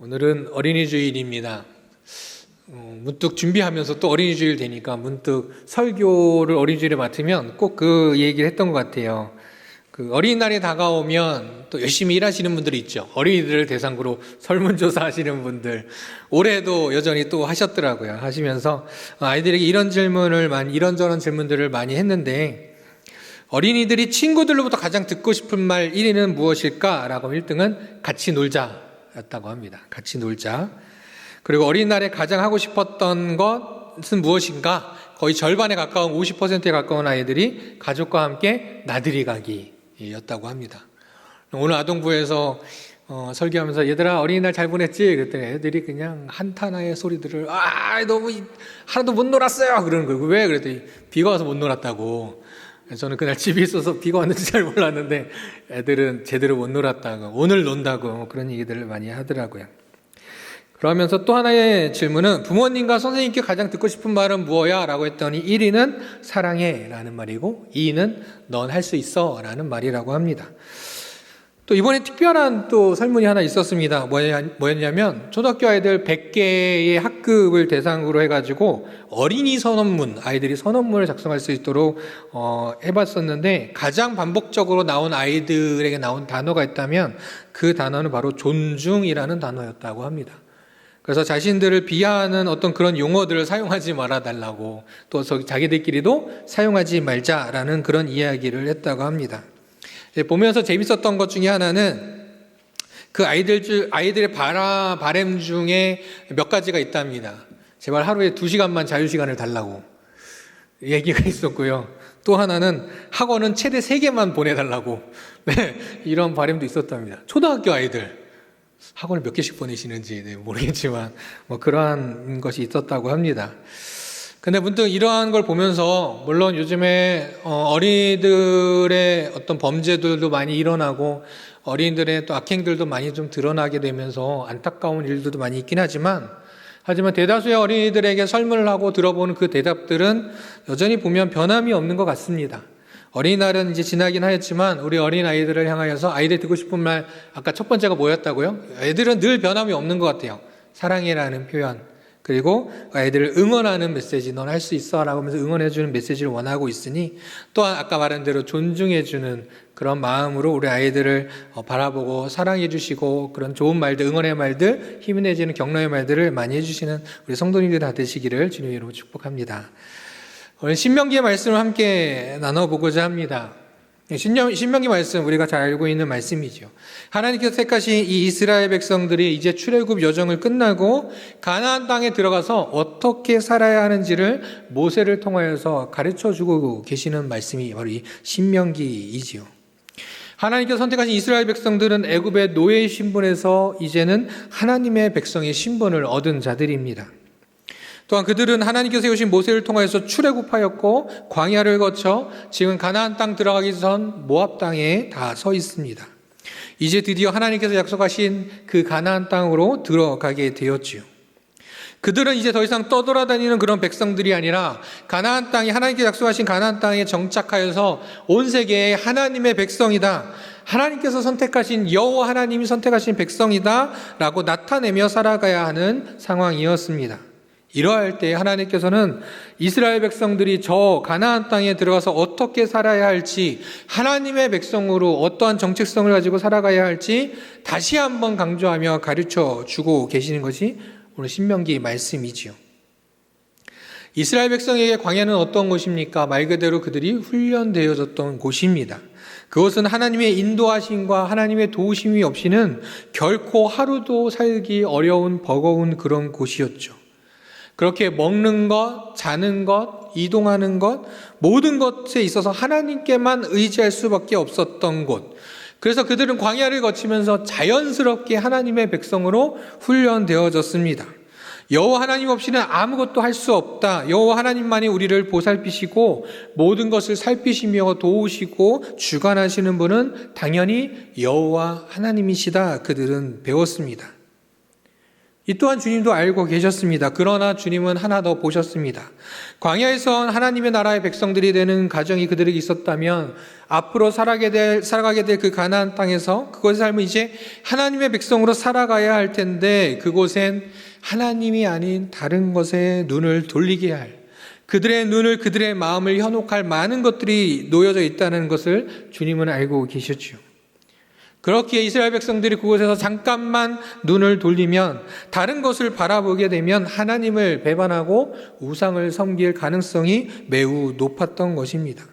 오늘은 어린이 주일입니다. 문득 준비하면서 또 어린이 주일 되니까 문득 설교를 어린이 주일에 맡으면 꼭 그 얘기를 했던 것 같아요. 그 어린이날이 다가오면 또 열심히 일하시는 분들이 있죠. 어린이들을 대상으로 설문조사 하시는 분들. 올해도 여전히 또 하셨더라고요. 하시면서 아이들에게 이런저런 질문들을 많이 했는데, 어린이들이 친구들로부터 가장 듣고 싶은 말 1위는 무엇일까? 라고 1등은 같이 놀자 였다고 합니다. 같이 놀자. 그리고 어린이날에 가장 하고 싶었던 것은 무엇인가? 거의 절반에 가까운 50%에 가까운 아이들이 가족과 함께 나들이 가기였다고 합니다. 오늘 아동부에서 설교하면서 얘들아 어린이날 잘 보냈지? 그랬더니 애들이 그냥 한탄하의 소리들을 너무 하나도 못 놀았어요 그러는 거예요. 왜? 그랬더니 비가 와서 못 놀았다고. 저는 그날 집에 있어서 비가 왔는지 잘 몰랐는데 애들은 제대로 못 놀았다고, 오늘 논다고 그런 얘기들을 많이 하더라고요. 그러면서 또 하나의 질문은 부모님과 선생님께 가장 듣고 싶은 말은 무엇이야? 라고 했더니 1위는 사랑해 라는 말이고 2위는 넌 할 수 있어 라는 말이라고 합니다. 또 이번에 특별한 또 설문이 하나 있었습니다. 뭐였냐면 초등학교 아이들 100개의 학급을 대상으로 해가지고 어린이 선언문, 아이들이 선언문을 작성할 수 있도록 해봤었는데, 가장 반복적으로 나온 아이들에게 나온 단어가 있다면 그 단어는 바로 존중이라는 단어였다고 합니다. 그래서 자신들을 비하하는 어떤 그런 용어들을 사용하지 말아달라고, 또 자기들끼리도 사용하지 말자라는 그런 이야기를 했다고 합니다. 보면서 재밌었던 것 중에 하나는 그 아이들의 바람 중에 몇 가지가 있답니다. 제발 하루에 2시간만 자유시간을 달라고 얘기가 있었고요. 또 하나는 학원은 최대 3개만 보내달라고, 이런 바람도 있었답니다. 초등학교 아이들 학원을 몇 개씩 보내시는지 모르겠지만 그러한 것이 있었다고 합니다. 근데 문득 이러한 걸 보면서, 물론 요즘에 어린이들의 어떤 범죄들도 많이 일어나고 어린이들의 또 악행들도 많이 좀 드러나게 되면서 안타까운 일들도 많이 있긴 하지만 대다수의 어린이들에게 설문을 하고 들어보는 그 대답들은 여전히 보면 변함이 없는 것 같습니다. 어린이날은 이제 지나긴 하였지만 우리 어린아이들을 향하여서 아이들 듣고 싶은 말, 아까 첫 번째가 뭐였다고요? 애들은 늘 변함이 없는 것 같아요. 사랑해라는 표현, 그리고 아이들을 응원하는 메시지, 넌 할 수 있어 라고 하면서 응원해주는 메시지를 원하고 있으니, 또한 아까 말한 대로 존중해주는 그런 마음으로 우리 아이들을 바라보고 사랑해주시고, 그런 좋은 말들, 응원의 말들, 힘이 내주는 격려의 말들을 많이 해주시는 우리 성도님들 다 되시기를 주님 이름으로 축복합니다. 오늘 신명기의 말씀을 함께 나눠보고자 합니다. 신명기 말씀 우리가 잘 알고 있는 말씀이죠. 하나님께서 택하신 이 이스라엘 백성들이 이제 출애굽 여정을 끝나고 가나안 땅에 들어가서 어떻게 살아야 하는지를 모세를 통하여서 가르쳐주고 계시는 말씀이 바로 이 신명기이지요. 하나님께서 선택하신 이스라엘 백성들은 애굽의 노예의 신분에서 이제는 하나님의 백성의 신분을 얻은 자들입니다. 또한 그들은 하나님께서 세우신 모세를 통하여서 출애굽하였고 광야를 거쳐 지금 가나안 땅 들어가기 전 모압 땅에 다 서 있습니다. 이제 드디어 하나님께서 약속하신 그 가나안 땅으로 들어가게 되었지요. 그들은 이제 더 이상 떠돌아다니는 그런 백성들이 아니라 가나안 땅이, 하나님께서 약속하신 가나안 땅에 정착하여서 온 세계의 하나님의 백성이다, 하나님께서 선택하신, 여호와 하나님이 선택하신 백성이다 라고 나타내며 살아가야 하는 상황이었습니다. 이러할 때 하나님께서는 이스라엘 백성들이 저 가나안 땅에 들어가서 어떻게 살아야 할지, 하나님의 백성으로 어떠한 정체성을 가지고 살아가야 할지 다시 한번 강조하며 가르쳐 주고 계시는 것이 오늘 신명기 말씀이지요. 이스라엘 백성에게 광야는 어떤 곳입니까? 말 그대로 그들이 훈련되어졌던 곳입니다. 그것은 하나님의 인도하심과 하나님의 도우심이 없이는 결코 하루도 살기 어려운 버거운 그런 곳이었죠. 그렇게 먹는 것, 자는 것, 이동하는 것, 모든 것에 있어서 하나님께만 의지할 수밖에 없었던 곳. 그래서 그들은 광야를 거치면서 자연스럽게 하나님의 백성으로 훈련되어졌습니다. 여호와 하나님 없이는 아무것도 할 수 없다. 여호와 하나님만이 우리를 보살피시고 모든 것을 살피시며 도우시고 주관하시는 분은 당연히 여호와 하나님이시다. 그들은 배웠습니다. 이 또한 주님도 알고 계셨습니다. 그러나 주님은 하나 더 보셨습니다. 광야에선 하나님의 나라의 백성들이 되는 가정이 그들에게 있었다면 앞으로 살아가게 될 그 가나안 땅에서 그곳의 삶은 이제 하나님의 백성으로 살아가야 할 텐데 그곳엔 하나님이 아닌 다른 것에 눈을 돌리게 할, 그들의 눈을, 그들의 마음을 현혹할 많은 것들이 놓여져 있다는 것을 주님은 알고 계셨죠. 그렇기에 이스라엘 백성들이 그곳에서 잠깐만 눈을 돌리면, 다른 것을 바라보게 되면 하나님을 배반하고 우상을 섬길 가능성이 매우 높았던 것입니다.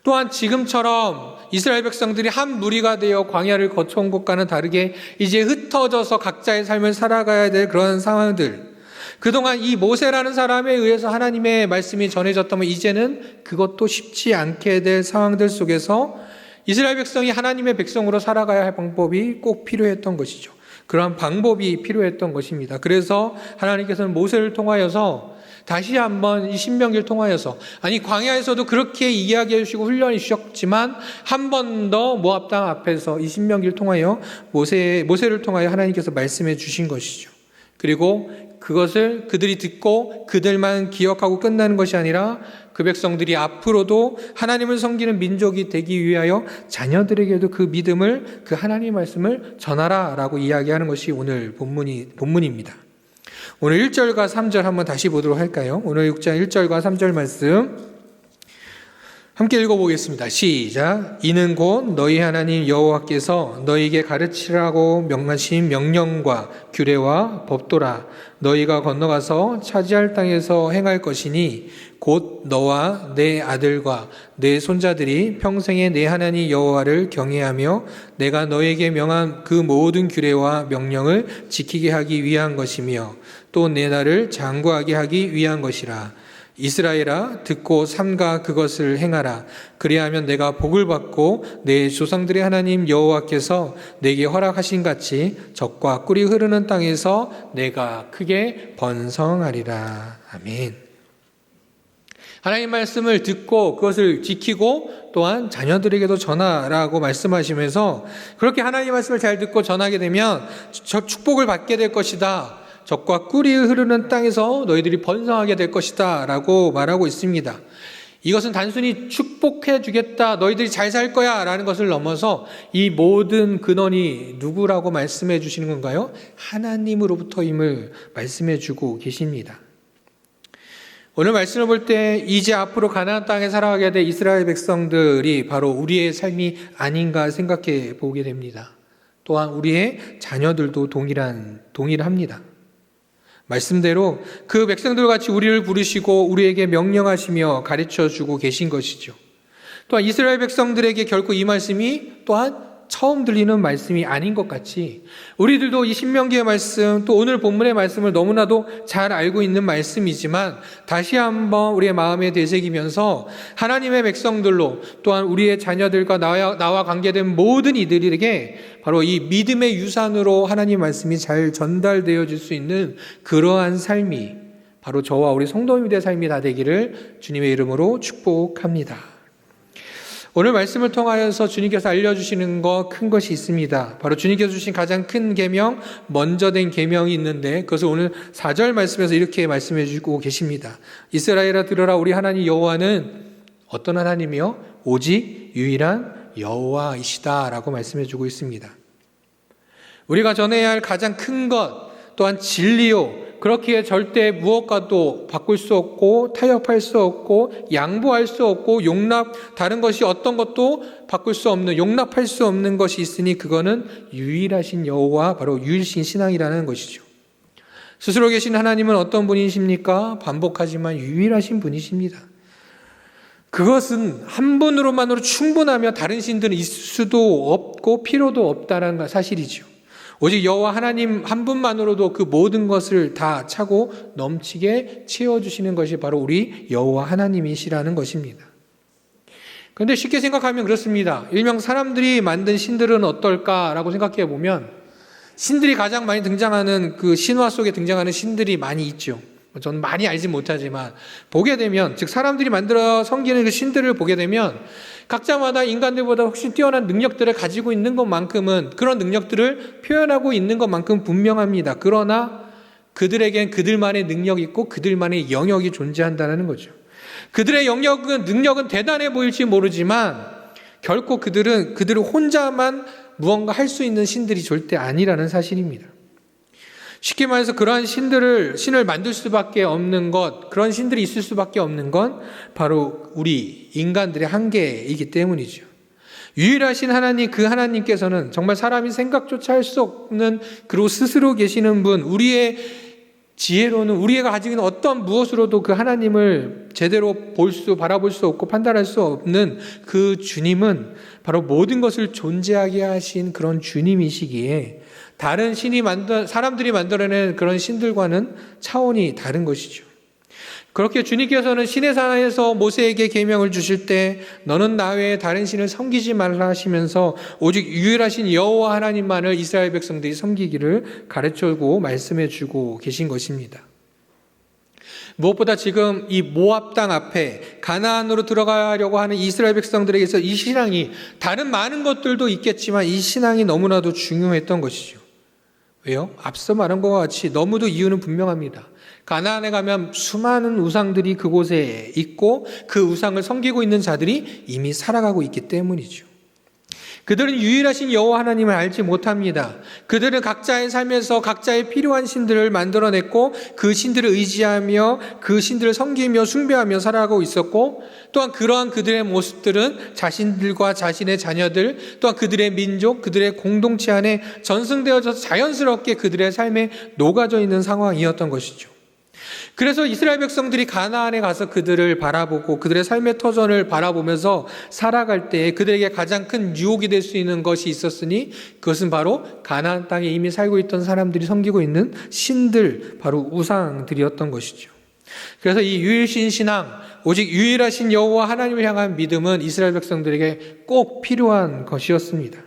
또한 지금처럼 이스라엘 백성들이 한 무리가 되어 광야를 거쳐온 것과는 다르게 이제 흩어져서 각자의 삶을 살아가야 될 그런 상황들, 그동안 이 모세라는 사람에 의해서 하나님의 말씀이 전해졌다면 이제는 그것도 쉽지 않게 될 상황들 속에서 이스라엘 백성이 하나님의 백성으로 살아가야 할 방법이 꼭 필요했던 것이죠. 그러한 방법이 필요했던 것입니다. 그래서 하나님께서는 모세를 통하여서 다시 한번 이 신명기를 통하여서, 아니 광야에서도 그렇게 이야기해 주시고 훈련해 주셨지만 한 번 더 모압 땅 앞에서 이 신명기를 통하여 모세를 통하여 하나님께서 말씀해 주신 것이죠. 그리고 그것을 그들이 듣고 그들만 기억하고 끝나는 것이 아니라 그 백성들이 앞으로도 하나님을 섬기는 민족이 되기 위하여 자녀들에게도 그 믿음을, 그 하나님의 말씀을 전하라라고 이야기하는 것이 오늘 본문입니다. 오늘 1절과 3절 한번 다시 보도록 할까요? 오늘 6장 1절과 3절 말씀 함께 읽어보겠습니다. 시작. 이는 곧 너희 하나님 여호와께서 너희에게 가르치라고 명하신 명령과 규례와 법도라. 너희가 건너가서 차지할 땅에서 행할 것이니 곧 너와 내 아들과 내 손자들이 평생에 내 하나님 여호와를 경외하며 내가 너희에게 명한 그 모든 규례와 명령을 지키게 하기 위한 것이며 또 내 나를 장구하게 하기 위한 것이라. 이스라엘아 듣고 삼가 그것을 행하라. 그리하면 내가 복을 받고 내 조상들의 하나님 여호와께서 내게 허락하신 같이 젖과 꿀이 흐르는 땅에서 내가 크게 번성하리라. 아멘. 하나님 말씀을 듣고 그것을 지키고 또한 자녀들에게도 전하라고 말씀하시면서 그렇게 하나님 말씀을 잘 듣고 전하게 되면 축복을 받게 될 것이다. 젖과 꿀이 흐르는 땅에서 너희들이 번성하게 될 것이다 라고 말하고 있습니다. 이것은 단순히 축복해 주겠다, 너희들이 잘 살 거야 라는 것을 넘어서 이 모든 근원이 누구라고 말씀해 주시는 건가요? 하나님으로부터임을 말씀해 주고 계십니다. 오늘 말씀을 볼 때 이제 앞으로 가나안 땅에 살아가게 될 이스라엘 백성들이 바로 우리의 삶이 아닌가 생각해 보게 됩니다. 또한 우리의 자녀들도 동일합니다. 말씀대로 그 백성들 같이 우리를 부르시고 우리에게 명령하시며 가르쳐주고 계신 것이죠. 또한 이스라엘 백성들에게 결코 이 말씀이 또한 처음 들리는 말씀이 아닌 것 같이 우리들도 이 신명기의 말씀, 또 오늘 본문의 말씀을 너무나도 잘 알고 있는 말씀이지만 다시 한번 우리의 마음에 되새기면서 하나님의 백성들로 또한 우리의 자녀들과 나와 관계된 모든 이들에게 바로 이 믿음의 유산으로 하나님 말씀이 잘 전달되어질 수 있는 그러한 삶이 바로 저와 우리 성도님들의 삶이 다 되기를 주님의 이름으로 축복합니다. 오늘 말씀을 통하여서 주님께서 알려주시는 큰 것이 있습니다. 바로 주님께서 주신 가장 큰 계명, 먼저 된 계명이 있는데 그것을 오늘 4절 말씀에서 이렇게 말씀해 주고 계십니다. 이스라엘아 들어라, 우리 하나님 여호와는 어떤 하나님이요? 오직 유일한 여호와이시다 라고 말씀해 주고 있습니다. 우리가 전해야 할 가장 큰 것 또한 진리요, 그렇기에 절대 무엇과도 바꿀 수 없고 타협할 수 없고 양보할 수 없고 다른 것이 어떤 것도 바꿀 수 없는, 용납할 수 없는 것이 있으니 그거는 유일하신 여호와, 바로 유일신 신앙이라는 것이죠. 스스로 계신 하나님은 어떤 분이십니까? 반복하지만 유일하신 분이십니다. 그것은 한 분으로만으로 충분하며 다른 신들은 있을 수도 없고 필요도 없다는 사실이죠. 오직 여호와 하나님 한 분만으로도 그 모든 것을 다 차고 넘치게 채워주시는 것이 바로 우리 여호와 하나님이시라는 것입니다. 그런데 쉽게 생각하면 그렇습니다. 일명 사람들이 만든 신들은 어떨까라고 생각해 보면 신들이 가장 많이 등장하는 그 신화 속에 등장하는 신들이 많이 있죠. 저는 많이 알지 못하지만 보게 되면, 즉 사람들이 만들어 섬기는 그 신들을 보게 되면 각자마다 인간들보다 훨씬 뛰어난 능력들을 가지고 있는 것만큼은, 그런 능력들을 표현하고 있는 것만큼 분명합니다. 그러나 그들에겐 그들만의 능력이 있고 그들만의 영역이 존재한다는 거죠. 그들의 능력은 대단해 보일지 모르지만 결코 그들을 혼자만 무언가 할 수 있는 신들이 절대 아니라는 사실입니다. 쉽게 말해서 그러한 신을 만들 수밖에 없는 것, 그런 신들이 있을 수밖에 없는 건 바로 우리 인간들의 한계이기 때문이죠. 유일하신 하나님, 그 하나님께서는 정말 사람이 생각조차 할 수 없는, 그리고 스스로 계시는 분, 우리의 지혜로는, 우리가 가지고 있는 어떤 무엇으로도 그 하나님을 제대로 바라볼 수 없고 판단할 수 없는 그 주님은 바로 모든 것을 존재하게 하신 그런 주님이시기에 다른 사람들이 만들어낸 그런 신들과는 차원이 다른 것이죠. 그렇게 주님께서는 시내산에서 모세에게 계명을 주실 때 너는 나 외에 다른 신을 섬기지 말라 하시면서 오직 유일하신 여호와 하나님만을 이스라엘 백성들이 섬기기를 가르쳐주고 말씀해주고 계신 것입니다. 무엇보다 지금 이 모압 땅 앞에 가나안으로 들어가려고 하는 이스라엘 백성들에게서 이 신앙이, 다른 많은 것들도 있겠지만 이 신앙이 너무나도 중요했던 것이죠. 왜요? 앞서 말한 것과 같이 너무도 이유는 분명합니다. 가나안에 가면 수많은 우상들이 그곳에 있고 그 우상을 섬기고 있는 자들이 이미 살아가고 있기 때문이죠. 그들은 유일하신 여호와 하나님을 알지 못합니다. 그들은 각자의 삶에서 각자의 필요한 신들을 만들어냈고 그 신들을 의지하며 그 신들을 섬기며 숭배하며 살아가고 있었고, 또한 그러한 그들의 모습들은 자신들과 자신의 자녀들, 또한 그들의 민족, 그들의 공동체 안에 전승되어져서 자연스럽게 그들의 삶에 녹아져 있는 상황이었던 것이죠. 그래서 이스라엘 백성들이 가나안에 가서 그들을 바라보고 그들의 삶의 터전을 바라보면서 살아갈 때 그들에게 가장 큰 유혹이 될 수 있는 것이 있었으니 그것은 바로 가나안 땅에 이미 살고 있던 사람들이 섬기고 있는 신들, 바로 우상들이었던 것이죠. 그래서 이 유일신 신앙, 오직 유일하신 여호와 하나님을 향한 믿음은 이스라엘 백성들에게 꼭 필요한 것이었습니다.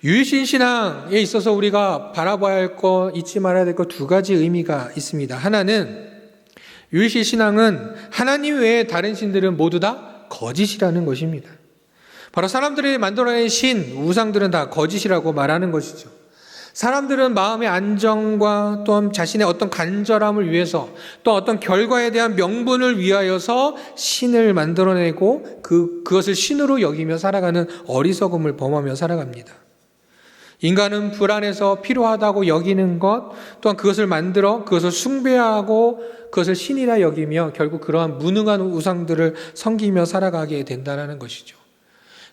유일신 신앙에 있어서 우리가 바라봐야 할 것, 잊지 말아야 될 것 두 가지 의미가 있습니다. 하나는, 유일신 신앙은 하나님 외에 다른 신들은 모두 다 거짓이라는 것입니다. 바로 사람들이 만들어낸 우상들은 다 거짓이라고 말하는 것이죠. 사람들은 마음의 안정과 또한 자신의 어떤 간절함을 위해서, 또 어떤 결과에 대한 명분을 위하여서 신을 만들어내고 그것을 신으로 여기며 살아가는 어리석음을 범하며 살아갑니다. 인간은 불안해서 필요하다고 여기는 것, 또한 그것을 만들어 그것을 숭배하고 그것을 신이라 여기며 결국 그러한 무능한 우상들을 섬기며 살아가게 된다는 것이죠.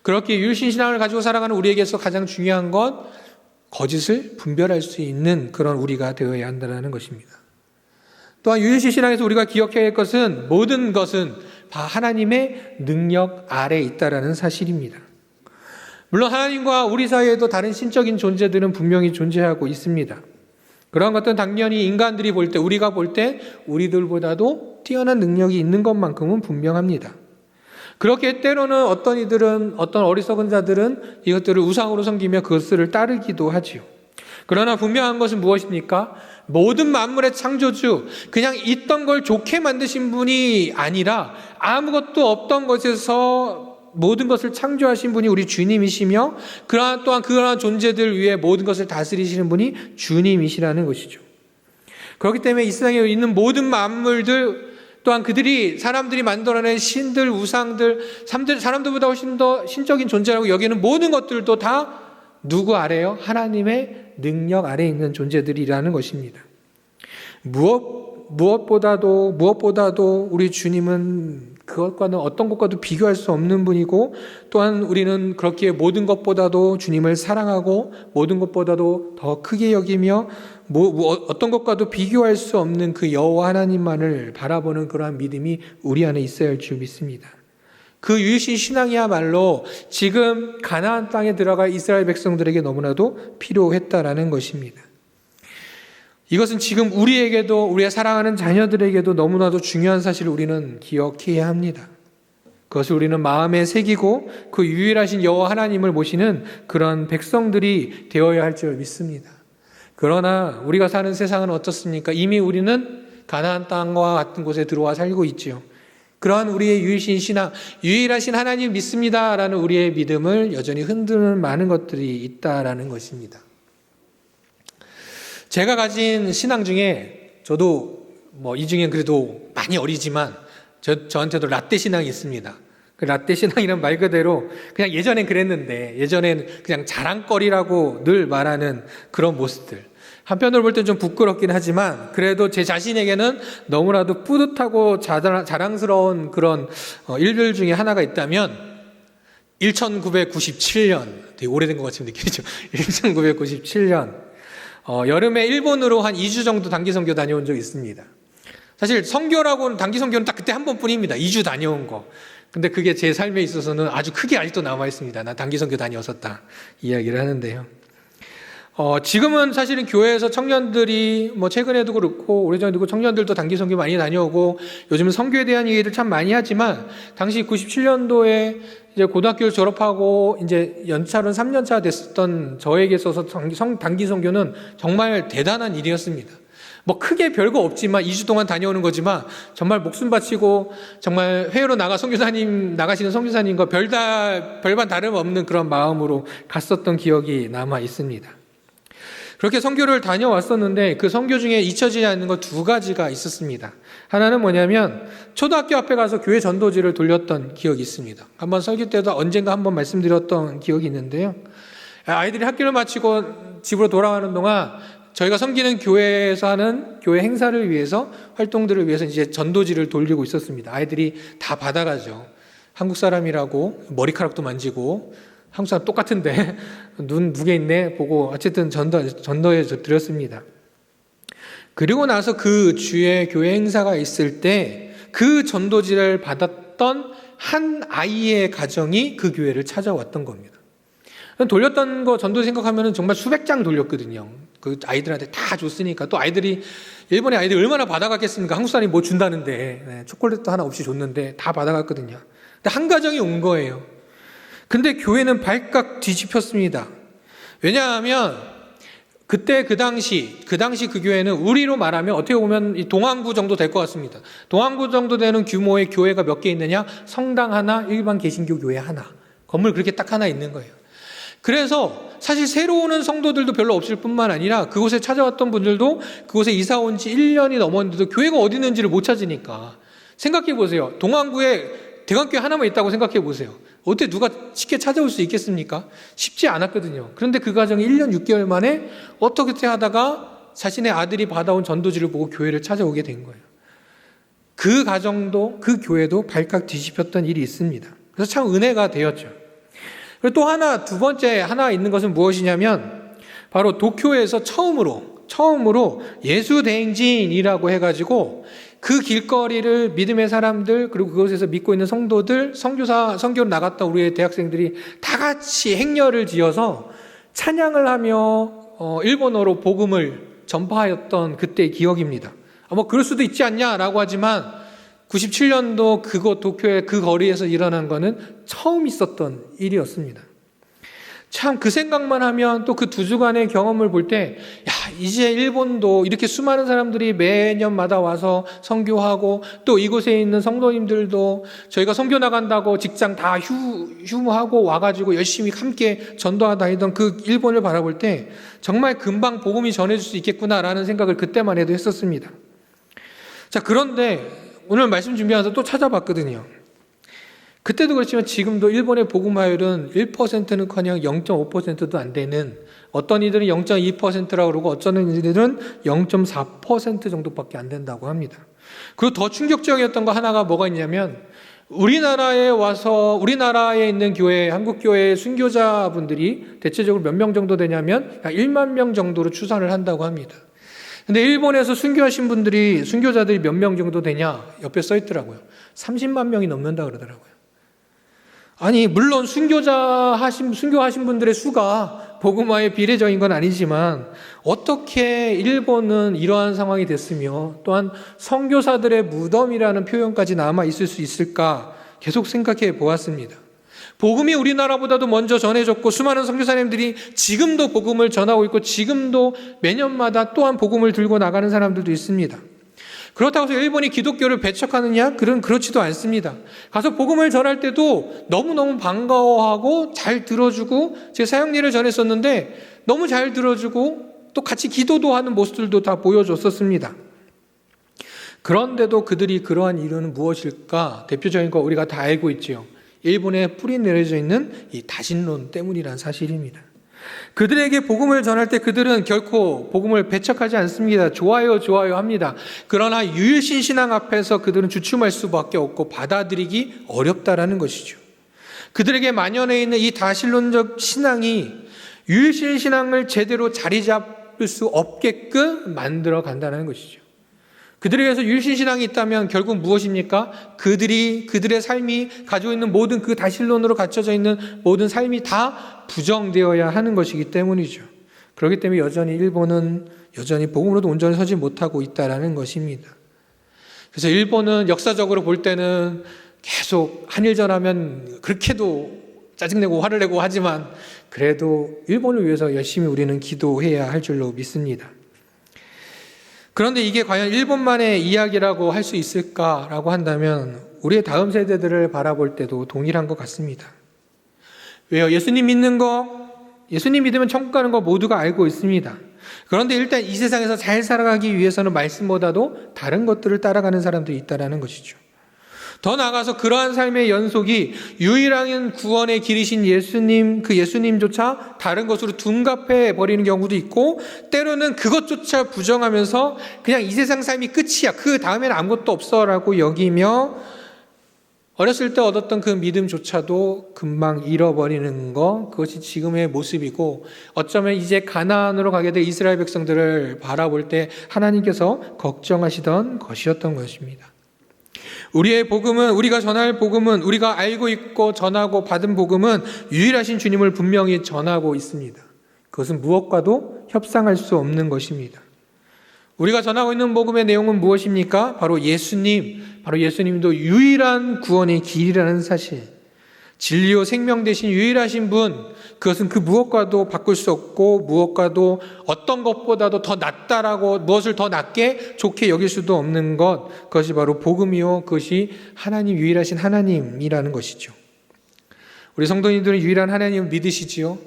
그렇게 유일신 신앙을 가지고 살아가는 우리에게서 가장 중요한 건 거짓을 분별할 수 있는 그런 우리가 되어야 한다는 것입니다. 또한 유일신 신앙에서 우리가 기억해야 할 것은, 모든 것은 다 하나님의 능력 아래에 있다는 사실입니다. 물론 하나님과 우리 사이에도 다른 신적인 존재들은 분명히 존재하고 있습니다. 그런 것들은 당연히 인간들이 볼 때, 우리가 볼 때 우리들보다도 뛰어난 능력이 있는 것만큼은 분명합니다. 그렇게 때로는 어떤 어리석은 자들은 이것들을 우상으로 섬기며 그것을 따르기도 하지요. 그러나 분명한 것은 무엇입니까? 모든 만물의 창조주, 그냥 있던 걸 좋게 만드신 분이 아니라 아무것도 없던 것에서 모든 것을 창조하신 분이 우리 주님이시며, 또한 그러한 존재들 위해 모든 것을 다스리시는 분이 주님이시라는 것이죠. 그렇기 때문에 이 세상에 있는 모든 만물들, 또한 사람들이 만들어낸 신들, 우상들, 사람들보다 훨씬 더 신적인 존재라고 여기는 모든 것들도 다 누구 아래요? 하나님의 능력 아래에 있는 존재들이라는 것입니다. 무엇보다도 우리 주님은 그것과는 어떤 것과도 비교할 수 없는 분이고, 또한 우리는 그렇게 모든 것보다도 주님을 사랑하고 모든 것보다도 더 크게 여기며 어떤 것과도 비교할 수 없는 그 여호와 하나님만을 바라보는 그러한 믿음이 우리 안에 있어야 할 줄 믿습니다. 그 유일신 신앙이야말로 지금 가나안 땅에 들어갈 이스라엘 백성들에게 너무나도 필요했다라는 것입니다. 이것은 지금 우리에게도, 우리의 사랑하는 자녀들에게도 너무나도 중요한 사실을 우리는 기억해야 합니다. 그것을 우리는 마음에 새기고 그 유일하신 여호와 하나님을 모시는 그런 백성들이 되어야 할 줄 믿습니다. 그러나 우리가 사는 세상은 어떻습니까? 이미 우리는 가나안 땅과 같은 곳에 들어와 살고 있지요. 그러한 우리의 유일신 신앙, 유일하신 하나님 믿습니다라는 우리의 믿음을 여전히 흔드는 많은 것들이 있다라는 것입니다. 제가 가진 신앙 중에 저도 이 중엔 그래도 많이 어리지만 저한테도 라떼 신앙이 있습니다. 그 라떼 신앙이란 말 그대로 그냥 예전엔 그랬는데 예전엔 그냥 자랑거리라고 늘 말하는 그런 모습들. 한편으로 볼 땐 좀 부끄럽긴 하지만 그래도 제 자신에게는 너무나도 뿌듯하고 자랑스러운 그런 일들 중에 하나가 있다면 1997년, 되게 오래된 것 같이 느끼죠. 1997년 여름에 일본으로 한 2주 정도 단기 선교 다녀온 적이 있습니다. 사실 선교라고는 단기 선교는 딱 그때 한 번뿐입니다. 2주 다녀온 거. 근데 그게 제 삶에 있어서는 아주 크게 아직도 남아 있습니다. 나 단기 선교 다녀왔었다 이야기를 하는데요. 지금은 사실은 교회에서 청년들이 최근에도 그렇고 오래전에도 그렇고 청년들도 단기 선교 많이 다녀오고 요즘은 선교에 대한 얘기를 참 많이 하지만 당시 97년도에 이제 고등학교를 졸업하고 이제 연차로는 3년차 됐었던 저에게 있어서 단기 선교는 정말 대단한 일이었습니다. 크게 별거 없지만 2주 동안 다녀오는 거지만 정말 목숨 바치고 정말 해외로 나가시는 선교사님과 별반 다름없는 그런 마음으로 갔었던 기억이 남아 있습니다. 그렇게 선교를 다녀왔었는데 그 선교 중에 잊혀지지 않는 것 두 가지가 있었습니다. 하나는 뭐냐면 초등학교 앞에 가서 교회 전도지를 돌렸던 기억이 있습니다. 한번 설교 때도 언젠가 한번 말씀드렸던 기억이 있는데요. 아이들이 학교를 마치고 집으로 돌아가는 동안 저희가 섬기는 교회에서 하는 교회 행사를 위해서 활동들을 위해서 이제 전도지를 돌리고 있었습니다. 아이들이 다 받아가죠. 한국 사람이라고 머리카락도 만지고 한국 사람 똑같은데 눈 무게 있네 보고 어쨌든 전도해 드렸습니다. 그리고 나서 그 주에 교회 행사가 있을 때 그 전도지를 받았던 한 아이의 가정이 그 교회를 찾아왔던 겁니다. 돌렸던 거 전도 생각하면 정말 수백 장 돌렸거든요. 그 아이들한테 다 줬으니까 또 일본의 아이들이 얼마나 받아갔겠습니까? 한국 사람이 뭐 준다는데 초콜릿도 하나 없이 줬는데 다 받아갔거든요. 근데 한 가정이 온 거예요. 근데 교회는 발칵 뒤집혔습니다. 왜냐하면 그때 그 당시 그 교회는 우리로 말하면 어떻게 보면 이 동안구 정도 될 것 같습니다. 동안구 정도 되는 규모의 교회가 몇 개 있느냐? 성당 하나, 일반 개신교 교회 하나. 건물 그렇게 딱 하나 있는 거예요. 그래서 사실 새로 오는 성도들도 별로 없을 뿐만 아니라 그곳에 찾아왔던 분들도 그곳에 이사 온 지 1년이 넘었는데도 교회가 어디 있는지를 못 찾으니까 생각해 보세요. 동안구에 대관교회 하나만 있다고 생각해 보세요. 어떻게 누가 쉽게 찾아올 수 있겠습니까? 쉽지 않았거든요. 그런데 그 가정이 1년 6개월 만에 어떻게 하다가 자신의 아들이 받아온 전도지를 보고 교회를 찾아오게 된 거예요. 그 가정도 그 교회도 발칵 뒤집혔던 일이 있습니다. 그래서 참 은혜가 되었죠. 그리고 또 두 번째 하나 있는 것은 무엇이냐면 바로 도쿄에서 처음으로 예수대행진이라고 해가지고 그 길거리를 믿음의 사람들 그리고 그곳에서 믿고 있는 성도들 선교로 나갔던 우리의 대학생들이 다 같이 행렬을 지어서 찬양을 하며 일본어로 복음을 전파하였던 그때의 기억입니다. 그럴 수도 있지 않냐라고 하지만 97년도 그곳 도쿄의 그 거리에서 일어난 거는 처음 있었던 일이었습니다. 참 그 생각만 하면 또 그 2주간의 경험을 볼 때 이제 일본도 이렇게 수많은 사람들이 매년마다 와서 선교하고 또 이곳에 있는 성도님들도 저희가 선교 나간다고 직장 다 휴무하고 와가지고 열심히 함께 전도하다 다니던 그 일본을 바라볼 때 정말 금방 복음이 전해질 수 있겠구나라는 생각을 그때만 해도 했었습니다. 자, 그런데 오늘 말씀 준비하면서 또 찾아봤거든요. 그때도 그렇지만 지금도 일본의 복음화율은 1%는커녕 0.5%도 안 되는, 어떤 이들은 0.2%라고 그러고 어떤 이들은 0.4% 정도밖에 안 된다고 합니다. 그리고 더 충격적이었던 거 하나가 뭐가 있냐면 우리나라에 와서 우리나라에 있는 교회, 한국교회 순교자분들이 대체적으로 몇 명 정도 되냐면 1만 명 정도로 추산을 한다고 합니다. 근데 일본에서 순교하신 분들이, 순교자들이 몇 명 정도 되냐? 옆에 써 있더라고요. 30만 명이 넘는다 그러더라고요. 아니, 물론 순교하신 분들의 수가 복음화에 비례적인 건 아니지만 어떻게 일본은 이러한 상황이 됐으며 또한 선교사들의 무덤이라는 표현까지 남아 있을 수 있을까 계속 생각해 보았습니다. 복음이 우리나라보다도 먼저 전해졌고 수많은 선교사님들이 지금도 복음을 전하고 있고 지금도 매년마다 또한 복음을 들고 나가는 사람들도 있습니다. 그렇다고 해서 일본이 기독교를 배척하느냐? 그렇지도 않습니다. 가서 복음을 전할 때도 너무너무 반가워하고 잘 들어주고, 제 사역일을 전했었는데 너무 잘 들어주고 또 같이 기도도 하는 모습들도 다 보여줬었습니다. 그런데도 그들이 그러한 이유는 무엇일까? 대표적인 거 우리가 다 알고 있지요. 일본에 뿌리 내려져 있는 이 다신론 때문이란 사실입니다. 그들에게 복음을 전할 때 그들은 결코 복음을 배척하지 않습니다. 좋아요 합니다. 그러나 유일신 신앙 앞에서 그들은 주춤할 수밖에 없고 받아들이기 어렵다라는 것이죠. 그들에게 만연해 있는 이 다신론적 신앙이 유일신 신앙을 제대로 자리 잡을 수 없게끔 만들어 간다는 것이죠. 그들에게서 유일신 신앙이 있다면 결국 무엇입니까? 그들의 삶이 가지고 있는 모든 그 다신론으로 갖춰져 있는 모든 삶이 다 부정되어야 하는 것이기 때문이죠. 그렇기 때문에 여전히 일본은 복음으로도 온전히 서지 못하고 있다는 것입니다. 그래서 일본은 역사적으로 볼 때는 계속 한일전 하면 그렇게도 짜증내고 화를 내고 하지만 그래도 일본을 위해서 열심히 우리는 기도해야 할 줄로 믿습니다. 그런데 이게 과연 일본만의 이야기라고 할 수 있을까라고 한다면 우리의 다음 세대들을 바라볼 때도 동일한 것 같습니다. 왜요? 예수님 믿으면 천국 가는 거 모두가 알고 있습니다. 그런데 일단 이 세상에서 잘 살아가기 위해서는 말씀보다도 다른 것들을 따라가는 사람들이 있다는 것이죠. 더 나아가서 그러한 삶의 연속이 유일한 구원의 길이신 예수님, 그 예수님조차 다른 것으로 둔갑해 버리는 경우도 있고, 때로는 그것조차 부정하면서 그냥 이 세상 삶이 끝이야, 그 다음에는 아무것도 없어 라고 여기며 어렸을 때 얻었던 그 믿음조차도 금방 잃어버리는 것, 그것이 지금의 모습이고, 어쩌면 이제 가나안으로 가게 될 이스라엘 백성들을 바라볼 때 하나님께서 걱정하시던 것이었던 것입니다. 우리의 복음은, 우리가 전할 복음은, 우리가 알고 있고 전하고 받은 복음은 유일하신 주님을 분명히 전하고 있습니다. 그것은 무엇과도 협상할 수 없는 것입니다. 우리가 전하고 있는 복음의 내용은 무엇입니까? 바로 예수님도 유일한 구원의 길이라는 사실, 진리요 생명 되신 유일하신 분, 그것은 그 무엇과도 바꿀 수 없고 무엇과도 어떤 것보다도 더 낫다라고 무엇을 더 낫게 좋게 여길 수도 없는 것, 그것이 바로 복음이요, 그것이 하나님, 유일하신 하나님이라는 것이죠. 우리 성도님들은 유일한 하나님을 믿으시지요?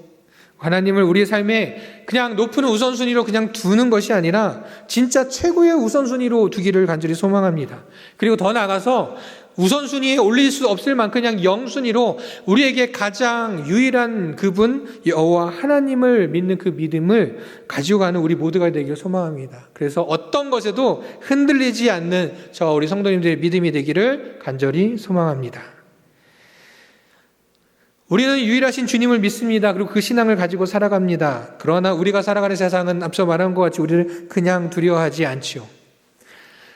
하나님을 우리의 삶에 그냥 높은 우선순위로 그냥 두는 것이 아니라 진짜 최고의 우선순위로 두기를 간절히 소망합니다. 그리고 더 나아가서 우선순위에 올릴 수 없을 만큼 그냥 영순위로 우리에게 가장 유일한 그분 여호와 하나님을 믿는 그 믿음을 가지고 가는 우리 모두가 되기를 소망합니다. 그래서 어떤 것에도 흔들리지 않는 저 우리 성도님들의 믿음이 되기를 간절히 소망합니다. 우리는 유일하신 주님을 믿습니다. 그리고 그 신앙을 가지고 살아갑니다. 그러나 우리가 살아가는 세상은 앞서 말한 것 같이 우리를 그냥 두려워하지 않지요.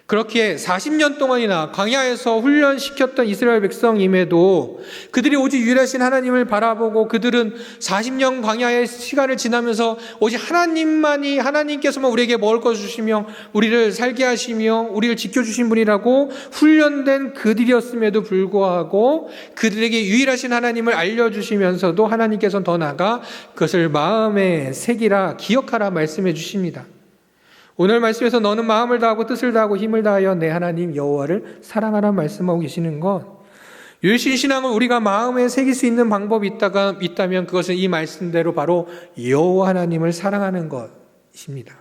그렇게 40년 동안이나 광야에서 훈련시켰던 이스라엘 백성임에도 그들이 오직 유일하신 하나님을 바라보고 그들은 40년 광야의 시간을 지나면서 오직 하나님께서만 우리에게 먹을 것 주시며 우리를 살게 하시며 우리를 지켜주신 분이라고 훈련된 그들이었음에도 불구하고 그들에게 유일하신 하나님을 알려주시면서도 하나님께서는 더 나아가 그것을 마음에 새기라, 기억하라 말씀해 주십니다. 오늘 말씀에서 너는 마음을 다하고 뜻을 다하고 힘을 다하여 내 하나님 여호와를 사랑하라 말씀하고 계시는 것, 유일신 신앙을 우리가 마음에 새길 수 있는 방법이 있다면 그것은 이 말씀대로 바로 여호와 하나님을 사랑하는 것입니다.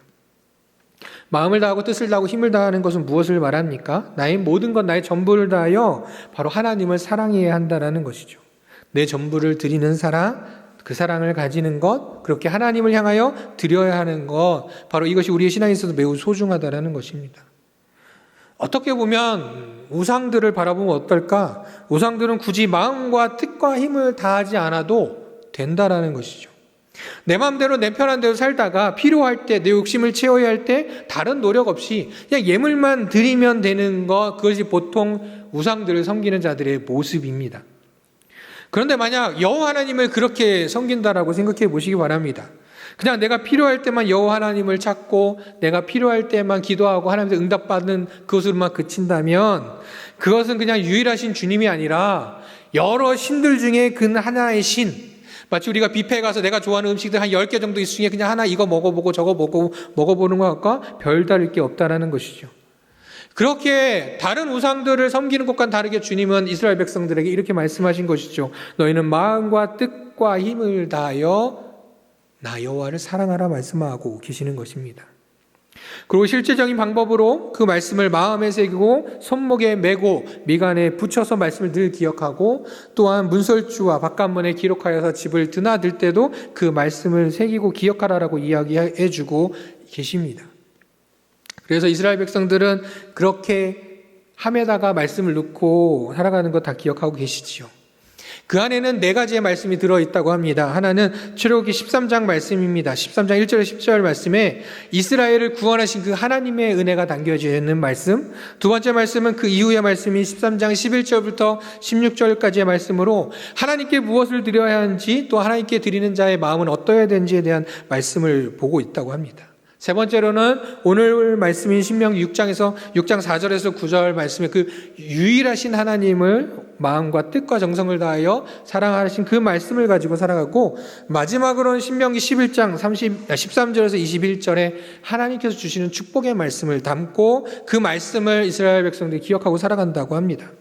마음을 다하고 뜻을 다하고 힘을 다하는 것은 무엇을 말합니까? 나의 모든 것, 나의 전부를 다하여 바로 하나님을 사랑해야 한다는 것이죠. 내 전부를 드리는 사랑, 그 사랑을 가지는 것, 그렇게 하나님을 향하여 드려야 하는 것, 바로 이것이 우리의 신앙에 있어서 매우 소중하다는 것입니다. 어떻게 보면 우상들을 바라보면 어떨까? 우상들은 굳이 마음과 뜻과 힘을 다하지 않아도 된다라는 것이죠. 내 마음대로 내 편한 대로 살다가 필요할 때, 내 욕심을 채워야 할 때 다른 노력 없이 그냥 예물만 드리면 되는 것, 그것이 보통 우상들을 섬기는 자들의 모습입니다. 그런데 만약 여호와 하나님을 그렇게 섬긴다라고 생각해 보시기 바랍니다. 그냥 내가 필요할 때만 여호와 하나님을 찾고 내가 필요할 때만 기도하고 하나님께 응답받는 그것으로만 그친다면 그것은 그냥 유일하신 주님이 아니라 여러 신들 중에 그 하나의 신, 마치 우리가 뷔페에 가서 내가 좋아하는 음식들 한 10개 정도 있을 중에 그냥 하나 이거 먹어보고 저거 먹어보는 것과 별다를 게 없다라는 것이죠. 그렇게 다른 우상들을 섬기는 것과는 다르게 주님은 이스라엘 백성들에게 이렇게 말씀하신 것이죠. 너희는 마음과 뜻과 힘을 다하여 나 여호와를 사랑하라 말씀하고 계시는 것입니다. 그리고 실제적인 방법으로 그 말씀을 마음에 새기고 손목에 메고 미간에 붙여서 말씀을 늘 기억하고, 또한 문설주와 바깥문에 기록하여서 집을 드나들 때도 그 말씀을 새기고 기억하라라고 이야기해 주고 계십니다. 그래서 이스라엘 백성들은 그렇게 함에다가 말씀을 넣고 살아가는 것 다 기억하고 계시지요. 그 안에는 4가지의 말씀이 들어있다고 합니다. 하나는 출애굽기 13장 말씀입니다. 13장 1절에 10절 말씀에 이스라엘을 구원하신 그 하나님의 은혜가 담겨져 있는 말씀. 두 번째 말씀은 그 이후의 말씀이 13장 11절부터 16절까지의 말씀으로 하나님께 무엇을 드려야 하는지, 또 하나님께 드리는 자의 마음은 어떠해야 되는지에 대한 말씀을 보고 있다고 합니다. 세 번째로는 오늘 말씀인 신명기 6장 4절에서 9절 말씀에 그 유일하신 하나님을 마음과 뜻과 정성을 다하여 사랑하신 그 말씀을 가지고 살아가고, 마지막으로는 신명기 11장 13절에서 21절에 하나님께서 주시는 축복의 말씀을 담고 그 말씀을 이스라엘 백성들이 기억하고 살아간다고 합니다.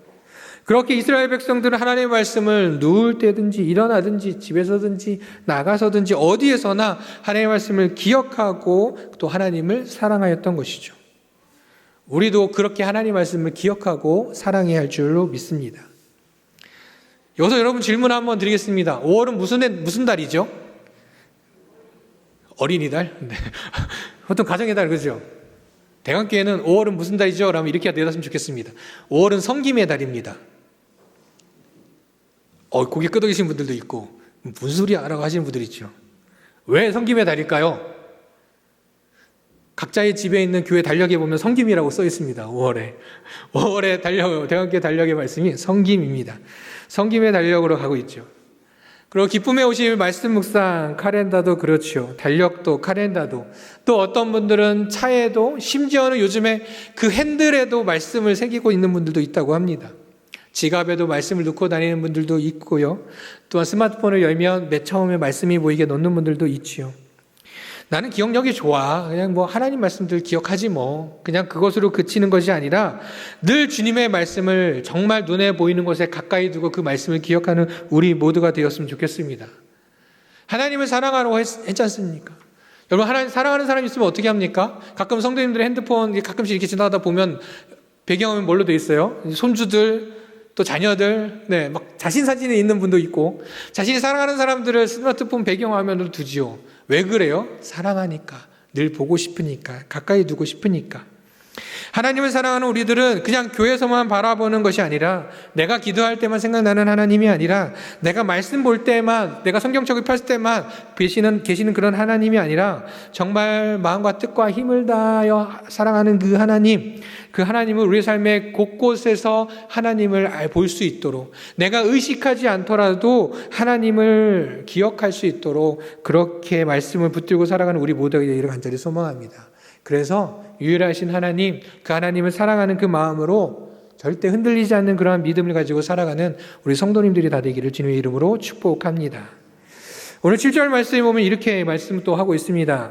그렇게 이스라엘 백성들은 하나님의 말씀을 누울 때든지 일어나든지 집에서든지 나가서든지 어디에서나 하나님의 말씀을 기억하고 또 하나님을 사랑하였던 것이죠. 우리도 그렇게 하나님의 말씀을 기억하고 사랑해야 할 줄로 믿습니다. 여기서 여러분 질문 한번 드리겠습니다. 5월은 무슨 달이죠? 어린이달? 네. 보통 가정의 달, 그죠? 대강교회는 5월은 무슨 달이죠? 라면 이렇게 대답했으면 좋겠습니다. 5월은 섬김의 달입니다. 고개 끄덕이신 분들도 있고 무슨 소리야? 라고 하시는 분들이 있죠. 왜 섬김의 달일까요? 각자의 집에 있는 교회 달력에 보면 섬김이라고 써 있습니다. 5월에 달력, 대강교회 달력의 말씀이 섬김입니다. 섬김의 달력으로 가고 있죠. 그리고 기쁨의 50일 말씀 묵상 카렌다도 그렇죠. 달력도 카렌다도, 또 어떤 분들은 차에도, 심지어는 요즘에 그 핸들에도 말씀을 새기고 있는 분들도 있다고 합니다. 지갑에도 말씀을 넣고 다니는 분들도 있고요. 또한 스마트폰을 열면 맨 처음에 말씀이 보이게 넣는 분들도 있지요. 나는 기억력이 좋아, 그냥 하나님 말씀들 기억하지 그냥 그것으로 그치는 것이 아니라 늘 주님의 말씀을 정말 눈에 보이는 곳에 가까이 두고 그 말씀을 기억하는 우리 모두가 되었으면 좋겠습니다. 하나님을 사랑하라고 했지 않습니까? 여러분, 하나님 사랑하는 사람이 있으면 어떻게 합니까? 가끔 성도님들의 핸드폰 가끔씩 이렇게 지나가다 보면 배경화면 뭘로 돼 있어요? 손주들, 또 자녀들, 막 자신 사진에 있는 분도 있고, 자신이 사랑하는 사람들을 스마트폰 배경화면으로 두지요. 왜 그래요? 사랑하니까, 늘 보고 싶으니까, 가까이 두고 싶으니까. 하나님을 사랑하는 우리들은 그냥 교회에서만 바라보는 것이 아니라, 내가 기도할 때만 생각나는 하나님이 아니라, 내가 말씀 볼 때만, 내가 성경책을 펼칠 때만 계시는 그런 하나님이 아니라, 정말 마음과 뜻과 힘을 다하여 사랑하는 그 하나님은 우리 삶의 곳곳에서 하나님을 볼 수 있도록, 내가 의식하지 않더라도 하나님을 기억할 수 있도록 그렇게 말씀을 붙들고 살아가는 우리 모두에게 이를 간절히 소망합니다. 그래서 유일하신 하나님, 그 하나님을 사랑하는 그 마음으로 절대 흔들리지 않는 그러한 믿음을 가지고 살아가는 우리 성도님들이 다 되기를 주님의 이름으로 축복합니다. 오늘 7절 말씀에 보면 이렇게 말씀 또 하고 있습니다.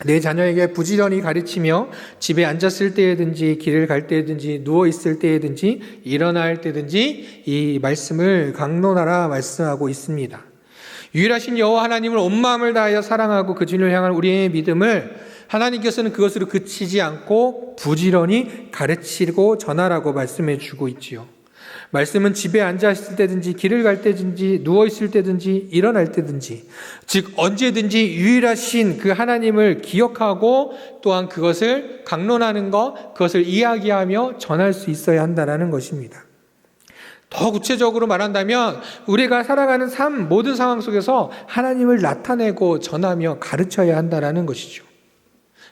내 자녀에게 부지런히 가르치며 집에 앉았을 때든지 길을 갈 때든지 누워 있을 때든지 일어날 때든지 이 말씀을 강론하라 말씀하고 있습니다. 유일하신 여호와 하나님을 온 마음을 다하여 사랑하고 그 주님을 향한 우리의 믿음을 하나님께서는 그것으로 그치지 않고 부지런히 가르치고 전하라고 말씀해 주고 있지요. 말씀은 집에 앉아있을 때든지 길을 갈 때든지 누워있을 때든지 일어날 때든지, 즉 언제든지 유일하신 그 하나님을 기억하고 또한 그것을 강론하는 것, 그것을 이야기하며 전할 수 있어야 한다는 것입니다. 더 구체적으로 말한다면 우리가 살아가는 삶 모든 상황 속에서 하나님을 나타내고 전하며 가르쳐야 한다는 것이죠.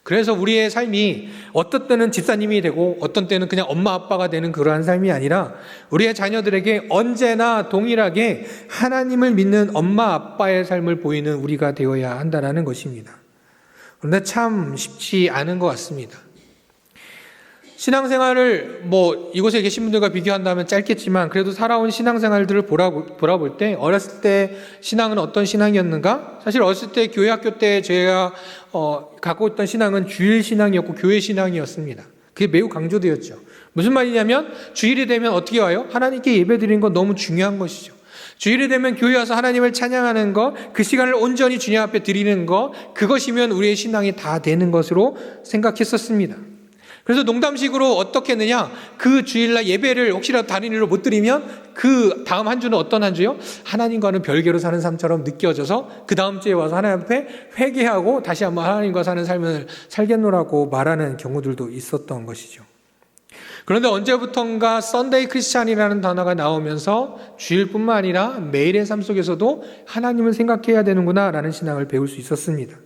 그래서 우리의 삶이 어떤 때는 집사님이 되고 어떤 때는 그냥 엄마 아빠가 되는 그러한 삶이 아니라 우리의 자녀들에게 언제나 동일하게 하나님을 믿는 엄마 아빠의 삶을 보이는 우리가 되어야 한다는 것입니다. 그런데 참 쉽지 않은 것 같습니다. 신앙생활을 이곳에 계신 분들과 비교한다면 짧겠지만 그래도 살아온 신앙생활들을 돌아볼 때 어렸을 때 신앙은 어떤 신앙이었는가? 사실 어렸을 때 교회 학교 때 제가 갖고 있던 신앙은 주일 신앙이었고 교회 신앙이었습니다. 그게 매우 강조되었죠. 무슨 말이냐면 주일이 되면 어떻게 와요? 하나님께 예배드리는 건 너무 중요한 것이죠. 주일이 되면 교회 와서 하나님을 찬양하는 것, 그 시간을 온전히 주님 앞에 드리는 것, 그것이면 우리의 신앙이 다 되는 것으로 생각했었습니다. 그래서 농담식으로 어떻게 했느냐, 그 주일날 예배를 혹시라도 다른 일로 못 드리면 그 다음 한 주는 어떤 한 주요? 하나님과는 별개로 사는 삶처럼 느껴져서 그 다음 주에 와서 하나님 앞에 회개하고 다시 한번 하나님과 사는 삶을 살겠노라고 말하는 경우들도 있었던 것이죠. 그런데 언제부턴가 썬데이 크리스찬이라는 단어가 나오면서 주일뿐만 아니라 매일의 삶 속에서도 하나님을 생각해야 되는구나 라는 신앙을 배울 수 있었습니다.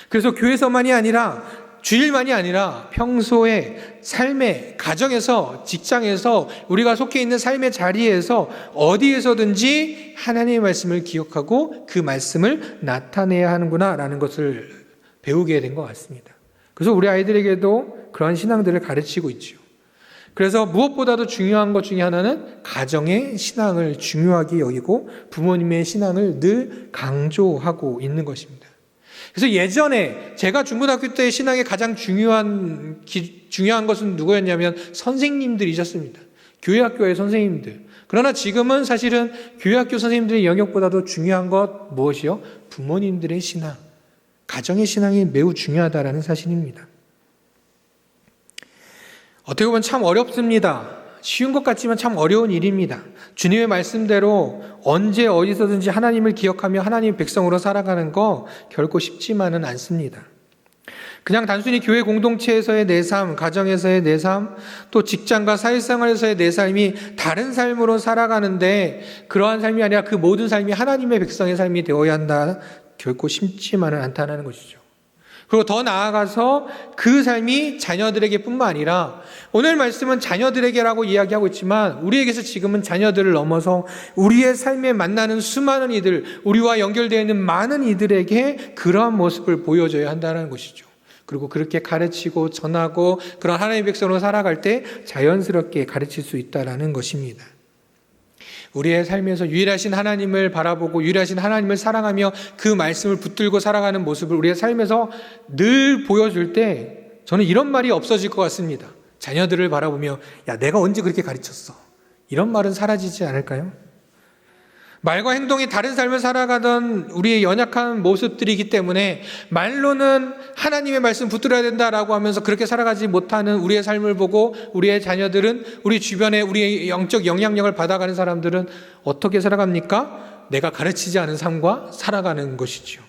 그래서 교회에서만이 아니라 주일만이 아니라 평소에 삶의 가정에서, 직장에서, 우리가 속해 있는 삶의 자리에서 어디에서든지 하나님의 말씀을 기억하고 그 말씀을 나타내야 하는구나 라는 것을 배우게 된 것 같습니다. 그래서 우리 아이들에게도 그러한 신앙들을 가르치고 있죠. 그래서 무엇보다도 중요한 것 중에 하나는 가정의 신앙을 중요하게 여기고 부모님의 신앙을 늘 강조하고 있는 것입니다. 그래서 예전에 제가 중고등학교 때 신앙의 가장 중요한 것은 누구였냐면 선생님들이셨습니다. 교회학교의 선생님들. 그러나 지금은 사실은 교회학교 선생님들의 영역보다도 중요한 것 무엇이요? 부모님들의 신앙, 가정의 신앙이 매우 중요하다는 사실입니다. 어떻게 보면 참 어렵습니다. 쉬운 것 같지만 참 어려운 일입니다. 주님의 말씀대로 언제 어디서든지 하나님을 기억하며 하나님의 백성으로 살아가는 거 결코 쉽지만은 않습니다. 그냥 단순히 교회 공동체에서의 내 삶, 가정에서의 내 삶, 또 직장과 사회생활에서의 내 삶이 다른 삶으로 살아가는데 그러한 삶이 아니라 그 모든 삶이 하나님의 백성의 삶이 되어야 한다. 결코 쉽지만은 않다는 것이죠. 그리고 더 나아가서 그 삶이 자녀들에게 뿐만 아니라 오늘 말씀은 자녀들에게라고 이야기하고 있지만 우리에게서 지금은 자녀들을 넘어서 우리의 삶에 만나는 수많은 이들, 우리와 연결되어 있는 많은 이들에게 그러한 모습을 보여줘야 한다는 것이죠. 그리고 그렇게 가르치고 전하고 그런 하나님의 백성으로 살아갈 때 자연스럽게 가르칠 수 있다는 것입니다. 우리의 삶에서 유일하신 하나님을 바라보고 유일하신 하나님을 사랑하며 그 말씀을 붙들고 살아가는 모습을 우리의 삶에서 늘 보여줄 때 저는 이런 말이 없어질 것 같습니다. 자녀들을 바라보며 야 내가 언제 그렇게 가르쳤어? 이런 말은 사라지지 않을까요? 말과 행동이 다른 삶을 살아가던 우리의 연약한 모습들이기 때문에 말로는 하나님의 말씀 붙들어야 된다라고 하면서 그렇게 살아가지 못하는 우리의 삶을 보고 우리의 자녀들은 우리 주변에 우리의 영적 영향력을 받아가는 사람들은 어떻게 살아갑니까? 내가 가르치지 않은 삶과 살아가는 것이죠.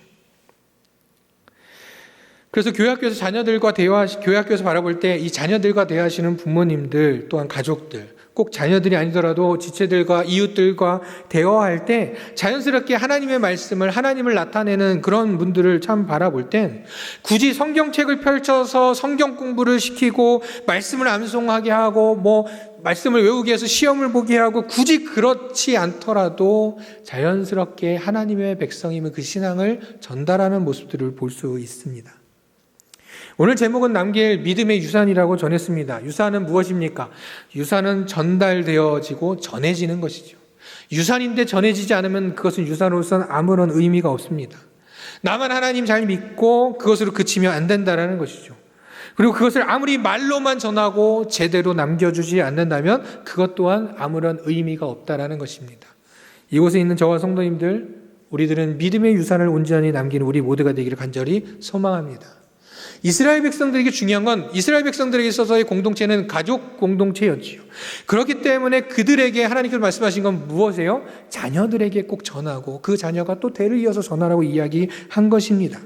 그래서 교회학교에서 교회학교에서 바라볼 때 이 자녀들과 대화하시는 부모님들 또한 가족들 꼭 자녀들이 아니더라도 지체들과 이웃들과 대화할 때 자연스럽게 하나님의 말씀을 하나님을 나타내는 그런 분들을 참 바라볼 땐 굳이 성경책을 펼쳐서 성경 공부를 시키고 말씀을 암송하게 하고 말씀을 외우게 해서 시험을 보게 하고 굳이 그렇지 않더라도 자연스럽게 하나님의 백성임의 그 신앙을 전달하는 모습들을 볼 수 있습니다. 오늘 제목은 남길 믿음의 유산이라고 전했습니다. 유산은 무엇입니까? 유산은 전달되어지고 전해지는 것이죠. 유산인데 전해지지 않으면 그것은 유산으로서는 아무런 의미가 없습니다. 나만 하나님 잘 믿고 그것으로 그치면 안 된다는 것이죠. 그리고 그것을 아무리 말로만 전하고 제대로 남겨주지 않는다면 그것 또한 아무런 의미가 없다는 것입니다. 이곳에 있는 저와 성도님들, 우리들은 믿음의 유산을 온전히 남기는 우리 모두가 되기를 간절히 소망합니다. 이스라엘 백성들에게 중요한 건 이스라엘 백성들에게 있어서의 공동체는 가족 공동체였지요. 그렇기 때문에 그들에게 하나님께서 말씀하신 건 무엇이에요? 자녀들에게 꼭 전하고 그 자녀가 또 대를 이어서 전하라고 이야기한 것입니다.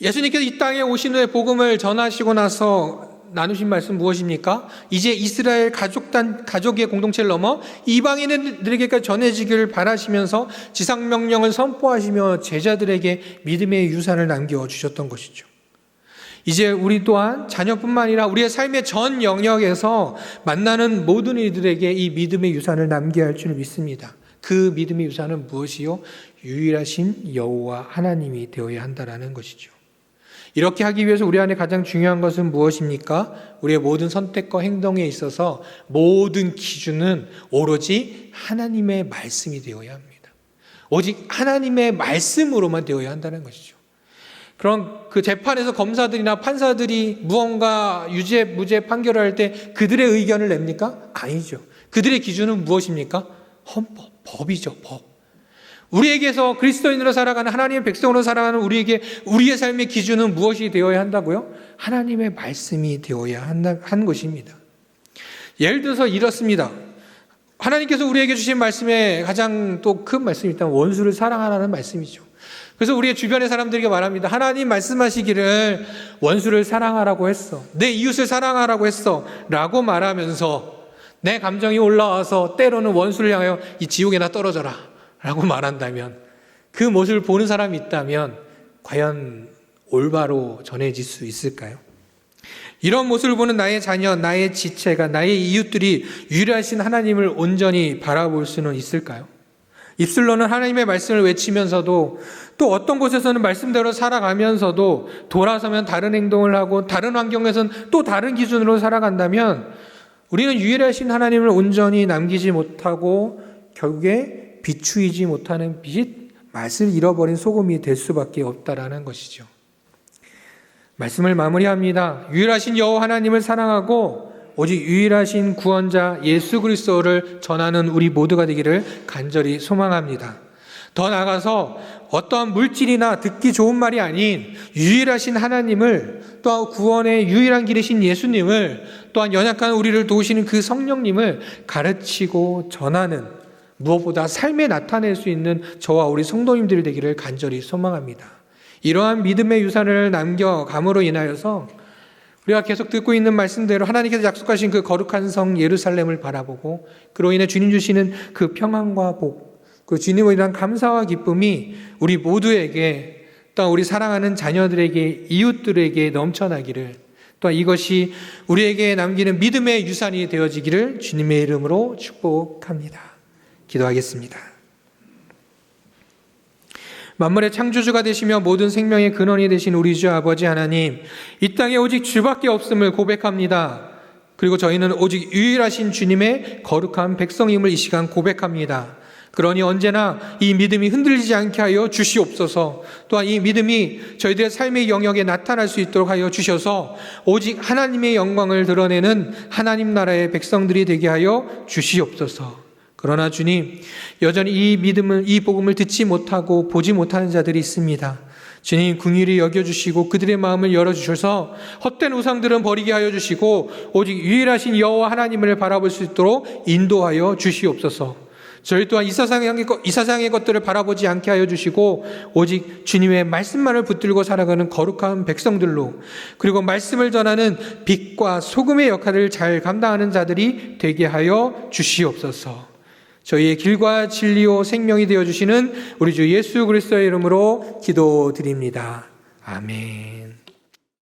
예수님께서 이 땅에 오신 후에 복음을 전하시고 나서 나누신 말씀 무엇입니까? 이제 이스라엘 가족의 공동체를 넘어 이방인들에게까지 전해지기를 바라시면서 지상명령을 선포하시며 제자들에게 믿음의 유산을 남겨주셨던 것이죠. 이제 우리 또한 자녀뿐만 아니라 우리의 삶의 전 영역에서 만나는 모든 이들에게 이 믿음의 유산을 남겨야 할 줄 믿습니다. 그 믿음의 유산은 무엇이요? 유일하신 여호와 하나님이 되어야 한다는 것이죠. 이렇게 하기 위해서 우리 안에 가장 중요한 것은 무엇입니까? 우리의 모든 선택과 행동에 있어서 모든 기준은 오로지 하나님의 말씀이 되어야 합니다. 오직 하나님의 말씀으로만 되어야 한다는 것이죠. 그럼 그 재판에서 검사들이나 판사들이 무언가 유죄, 무죄 판결을 할 때 그들의 의견을 냅니까? 아니죠. 그들의 기준은 무엇입니까? 헌법, 법이죠, 법. 우리에게서 그리스도인으로 살아가는, 하나님의 백성으로 살아가는 우리에게 우리의 삶의 기준은 무엇이 되어야 한다고요? 하나님의 말씀이 되어야 한 것입니다. 예를 들어서 이렇습니다. 하나님께서 우리에게 주신 말씀에 가장 또 큰 말씀이 일단 원수를 사랑하라는 말씀이죠. 그래서 우리의 주변의 사람들에게 말합니다. 하나님 말씀하시기를 원수를 사랑하라고 했어. 내 이웃을 사랑하라고 했어. 라고 말하면서 내 감정이 올라와서 때로는 원수를 향하여 이 지옥에나 떨어져라 라고 말한다면, 그 모습을 보는 사람이 있다면 과연 올바로 전해질 수 있을까요? 이런 모습을 보는 나의 자녀, 나의 지체가, 나의 이웃들이 유일하신 하나님을 온전히 바라볼 수는 있을까요? 입술로는 하나님의 말씀을 외치면서도, 또 어떤 곳에서는 말씀대로 살아가면서도 돌아서면 다른 행동을 하고 다른 환경에서는 또 다른 기준으로 살아간다면 우리는 유일하신 하나님을 온전히 남기지 못하고 결국에 비추이지 못하는 빛, 맛을 잃어버린 소금이 될 수밖에 없다라는 것이죠. 말씀을 마무리합니다. 유일하신 여호와 하나님을 사랑하고 오직 유일하신 구원자 예수 그리스도를 전하는 우리 모두가 되기를 간절히 소망합니다. 더 나아가서 어떠한 물질이나 듣기 좋은 말이 아닌 유일하신 하나님을, 또 구원의 유일한 길이신 예수님을, 또한 연약한 우리를 도우시는 그 성령님을 가르치고 전하는, 무엇보다 삶에 나타낼 수 있는 저와 우리 성도님들 되기를 간절히 소망합니다. 이러한 믿음의 유산을 남겨감으로 인하여서 우리가 계속 듣고 있는 말씀대로 하나님께서 약속하신 그 거룩한 성 예루살렘을 바라보고, 그로 인해 주님 주시는 그 평안과 복, 그 주님에 대한 감사와 기쁨이 우리 모두에게, 또 우리 사랑하는 자녀들에게, 이웃들에게 넘쳐나기를, 또 이것이 우리에게 남기는 믿음의 유산이 되어지기를 주님의 이름으로 축복합니다. 기도하겠습니다. 만물의 창조주가 되시며 모든 생명의 근원이 되신 우리 주 아버지 하나님, 이 땅에 오직 주밖에 없음을 고백합니다. 그리고 저희는 오직 유일하신 주님의 거룩한 백성임을 이 시간 고백합니다. 그러니 언제나 이 믿음이 흔들리지 않게 하여 주시옵소서. 또한 이 믿음이 저희들의 삶의 영역에 나타날 수 있도록 하여 주셔서 오직 하나님의 영광을 드러내는 하나님 나라의 백성들이 되게 하여 주시옵소서. 그러나 주님, 여전히 이 믿음을, 이 복음을 듣지 못하고 보지 못하는 자들이 있습니다. 주님, 긍휼히 여겨주시고 그들의 마음을 열어주셔서 헛된 우상들은 버리게 하여 주시고 오직 유일하신 여호와 하나님을 바라볼 수 있도록 인도하여 주시옵소서. 저희 또한 이 세상의 것들을 바라보지 않게 하여 주시고 오직 주님의 말씀만을 붙들고 살아가는 거룩한 백성들로, 그리고 말씀을 전하는 빛과 소금의 역할을 잘 감당하는 자들이 되게 하여 주시옵소서. 저희의 길과 진리요 생명이 되어주시는 우리 주 예수 그리스도의 이름으로 기도드립니다. 아멘.